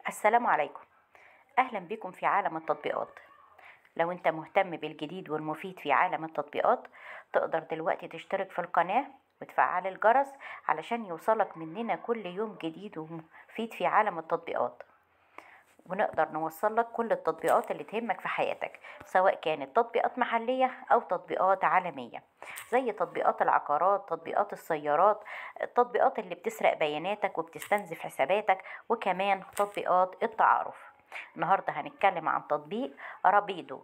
السلام عليكم. أهلا بكم في عالم التطبيقات. لو أنت مهتم بالجديد والمفيد في عالم التطبيقات، تقدر دلوقتي تشترك في القناة وتفعل الجرس علشان يوصلك مننا كل يوم جديد ومفيد في عالم التطبيقات، ونقدر نوصلك كل التطبيقات اللي تهمك في حياتك، سواء كانت تطبيقات محلية أو تطبيقات عالمية، زي تطبيقات العقارات، تطبيقات السيارات، التطبيقات اللي بتسرق بياناتك وبتستنزف حساباتك، وكمان تطبيقات التعارف. النهاردة هنتكلم عن تطبيق رابيدو.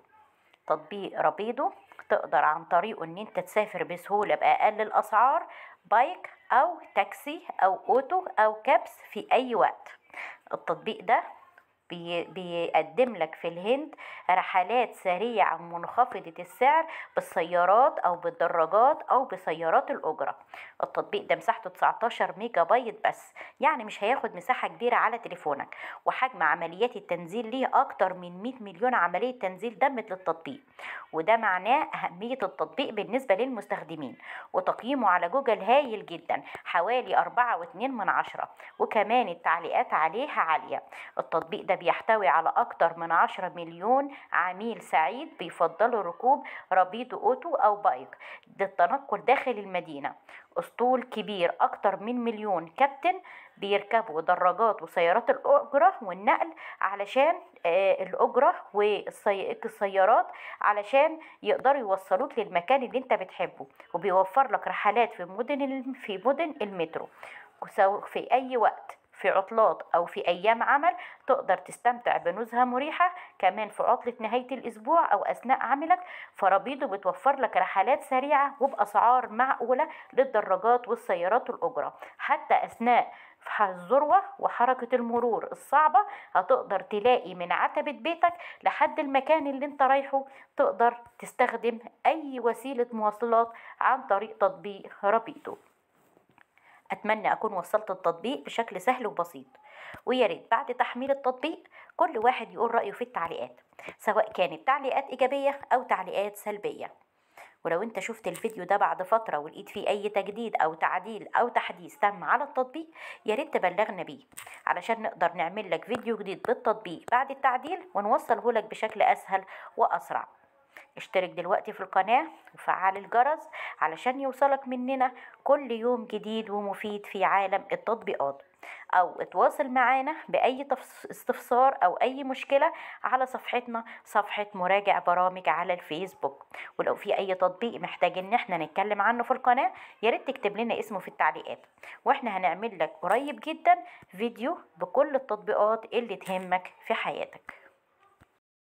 تطبيق رابيدو تقدر عن طريقه ان انت تسافر بسهولة بأقل الأسعار، بايك أو تاكسي أو أوتو أو كابس في أي وقت. التطبيق ده بيقدم لك في الهند رحلات سريعة منخفضة السعر بالسيارات أو بالدراجات أو بسيارات الأجرة. التطبيق ده مساحته 19 ميجا بايت بس، يعني مش هياخد مساحة كبيرة على تليفونك، وحجم عمليات التنزيل ليه أكتر من 100 مليون عملية تنزيل دمت للتطبيق، وده معناه أهمية التطبيق بالنسبة للمستخدمين. وتقييمه على جوجل هايل جدا، حوالي 4.2، وكمان التعليقات عليه عالية. التطبيق ده بيحتوي على أكتر من 10 مليون عميل سعيد بيفضلوا ركوب رابيدو أوتو أو بايك للتنقل داخل المدينة. أسطول كبير، أكتر من مليون كابتن بيركبوا دراجات وسيارات الأجرة والنقل علشان الأجرة والسيارات علشان يقدروا يوصلوك للمكان اللي انت بتحبه، وبيوفر لك رحلات في مدن المترو في أي وقت، في عطلات أو في أيام عمل تقدر تستمتع بنزهة مريحة. كمان في عطلة نهاية الأسبوع أو أثناء عملك، فرابيدو بتوفر لك رحلات سريعة وبأسعار معقولة للدراجات والسيارات الأجرة. حتى أثناء الذروة وحركة المرور الصعبة هتقدر تلاقي من عتبة بيتك لحد المكان اللي انت رايحه، تقدر تستخدم أي وسيلة مواصلات عن طريق تطبيق رابيدو. أتمنى أكون وصلت التطبيق بشكل سهل وبسيط، وياريت بعد تحميل التطبيق كل واحد يقول رأيه في التعليقات، سواء كانت تعليقات إيجابية أو تعليقات سلبية. ولو انت شفت الفيديو ده بعد فترة ولقيت فيه أي تجديد أو تعديل أو تحديث تم على التطبيق، ياريت تبلغنا بيه علشان نقدر نعمل لك فيديو جديد بالتطبيق بعد التعديل ونوصله لك بشكل أسهل وأسرع. اشترك دلوقتي في القناة وفعل الجرس علشان يوصلك مننا كل يوم جديد ومفيد في عالم التطبيقات، أو اتواصل معانا بأي استفسار أو أي مشكلة على صفحتنا، صفحة مراجع برامج على الفيسبوك. ولو في أي تطبيق محتاج إن احنا نتكلم عنه في القناة، ياريت تكتب لنا اسمه في التعليقات، واحنا هنعمل لك قريب جدا فيديو بكل التطبيقات اللي تهمك في حياتك.